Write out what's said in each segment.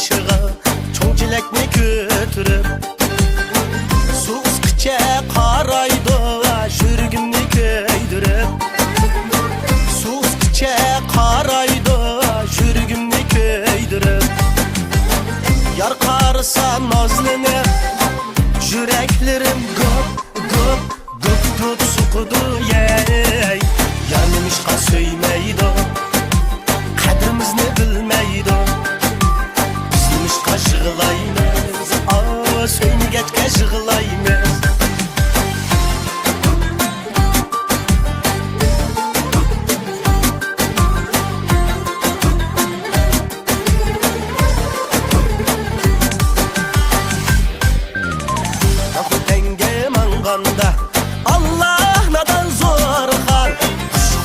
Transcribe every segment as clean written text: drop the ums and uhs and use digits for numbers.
başıga çoğ çilekni götürüp Suuzkiçe qaraydı şürgümni köydürüp Suuzkiçe qaraydı şürgümni köydürüp Yar qarısa nazlanıp yüreklerim gıp sukudu yey Yanmışqa söymeydi Kadrimizni bilmeydi Bizmişqa jığılaymiz Söynegechke jığılaymiz Nakutenge manganda Allah nadan zorxan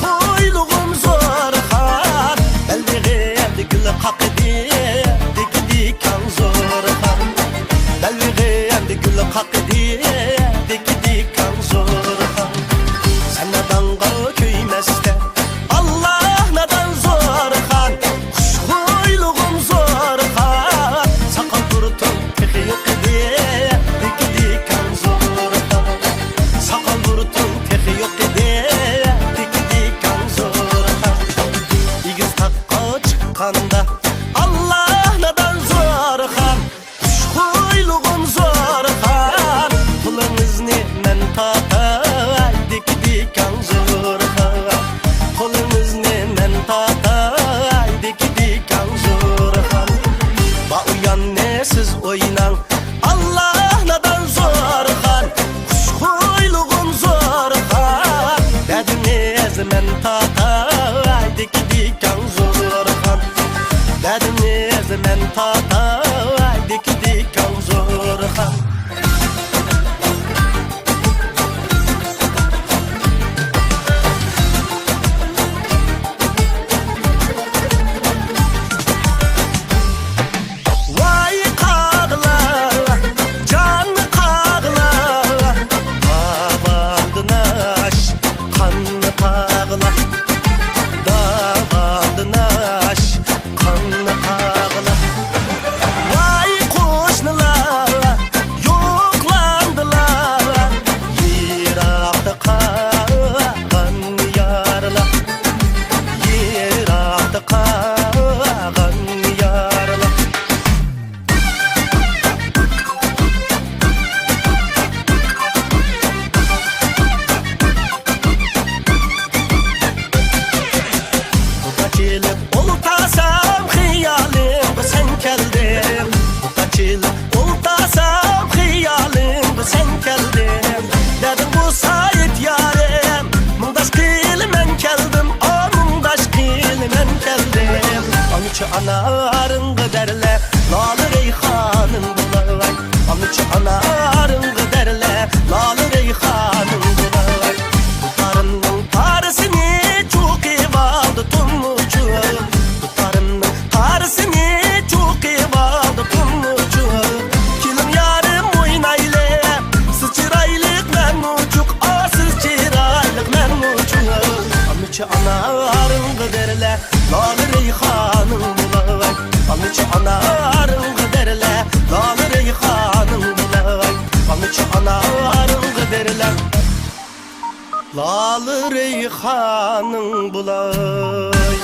Xuyluğum zorxan Belliğimdi gül qaqdi Dikan zorxan Belliğimdi gül qaqdi Dikan zorxan Sen nadan qağı köymeste Allah nadan zorxan Xuyluğum zorxan Sakal turtun tixi yoqdi Dikan zorxan Sakal turtun tixi yoqdi Dikan zorxan İgiz taqqa çıqqanda Allah nadan zorxan Xuyluğum zorxan Pulungizni men tatay Dikan zorxan Pulungizni men tatay Dikan zorxan Ba uyan ne siz oynan Allah nadan zorxan Xuyluğum zorxan Dediniz men tatay Dikan zorxan Dediniz men tatay Dikan zorxan Vay qağla, can qağla Davadınaş, qanlı qağla Davadınaş, qanlı qağla Vay qoşnular, yoqlandılar Yiraqda qağan yarlar Yiraqda qağan yarlar Kaçılıp oltasam hiyalim sen geldin Kaçılıp oltasam hiyalim sen geldin Dedim bu sayit yarim Mundaş kilim ben geldim Mundaş kilim ben geldim Anıçı anarın giderle Lalı reyhanın bulay Anıçı anarın giderle Lalı reyhanın bulay Tutarımın tarısını çok iyi aldı Tumuçum Tutarımın tarısını çok iyi aldı Tumuçum Kilim yarım oynayle Sıçıraylık men muçuk Sıçıraylık men muçuk Anıçı anarın giderle Lalı reyhanın bulay Anıçı anarın giderle Lalı reyhanın bulay Anıçı anarın giderle Lalı reyhanın bulay